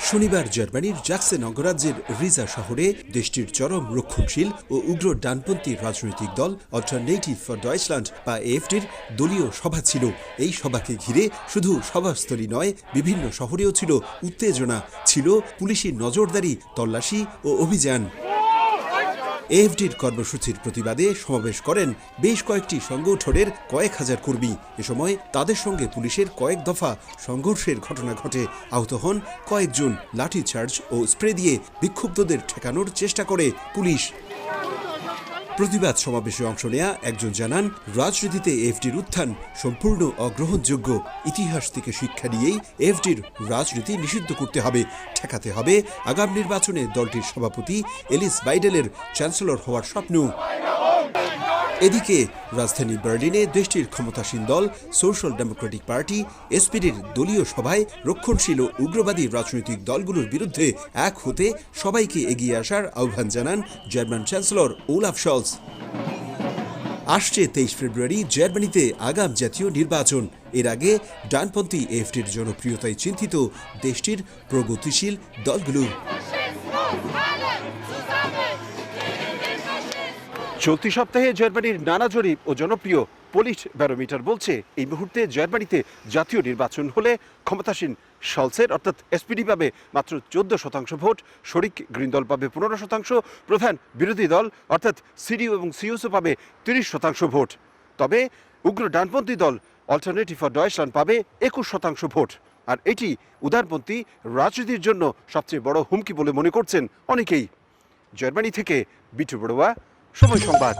শনিবার জার্মানির জ্যাকসেন অঙ্গরাজ্যের রিজা শহরে দেশটির চরম রক্ষণশীল ও উগ্র ডানপন্থী রাজনৈতিক দল অল্টারনেটিভ ফর ডয়েচল্যান্ড বা এএফডির দলীয় সভা ছিল। এই সভাকে ঘিরে শুধু সভাস্থলী নয়, বিভিন্ন শহরেও ছিল উত্তেজনা, ছিল পুলিশি নজরদারি, তল্লাশি ও অভিযান। এএফডির কর্মসূচির প্রতিবাদে সমাবেশ করেন বেশ কয়েকটি সংগঠনের কয়েক হাজার কর্মী। এ সময় তাদের সঙ্গে পুলিশের কয়েক দফা সংঘর্ষের ঘটনা ঘটে। আহত হন কয়েকজন। লাঠিচার্জ ও স্প্রে দিয়ে বিক্ষুব্ধদের ঠেকানোর চেষ্টা করে পুলিশ। প্রতিবাদ সমাবেশে অংশ নেয়া একজন জানান, রাজনীতিতে এএফডির উত্থান সম্পূর্ণ অগ্রহণযোগ্য। ইতিহাস থেকে শিক্ষা নিয়েই এএফডির রাজনীতি নিষিদ্ধ করতে হবে, ঠেকাতে হবে আগামী নির্বাচনে দলটির সভাপতি এলিস বাইডেলের চ্যান্সেলর হওয়ার স্বপ্ন। এদিকে রাজধানী বার্লিনে দেশটির ক্ষমতাসীন দল সোশ্যাল ডেমোক্রেটিক পার্টি এসপিডির দলীয় সভায় রক্ষণশীল ও উগ্রবাদী রাজনৈতিক দলগুলোর বিরুদ্ধে এক হতে সবাইকে এগিয়ে আসার আহ্বান জানান জার্মান চ্যান্সেলর ওলাফ শলস। আসছে 23 ফেব্রুয়ারি জার্মানিতে আগাম জাতীয় নির্বাচন। এর আগে ডানপন্থী এএফডির জনপ্রিয়তায় চিন্তিত দেশটির প্রগতিশীল দলগুলো। চলতি সপ্তাহে জার্মানির নানা জরিপ ও জনপ্রিয় পোলিশ ব্যারোমিটার বলছে, এই মুহূর্তে জার্মানিতে জাতীয় নির্বাচন হলে ক্ষমতাসীন শলসের অর্থাৎ এসপিডি পাবে মাত্র 14% ভোট, শরিক গ্রিন দল পাবে 15%, প্রধান বিরোধী দল অর্থাৎ সিডিউ এবং সিইউসও পাবে 30% ভোট। তবে উগ্র ডানপন্থী দল অল্টারনেটিভ ফর ডয়েচল্যান্ড পাবে 21% ভোট। আর এটি উদারপন্থী রাজনীতির জন্য সবচেয়ে বড় হুমকি বলে মনে করছেন অনেকেই। জার্মানি থেকে বিটু বড়ুয়া, সময় সংবাদ।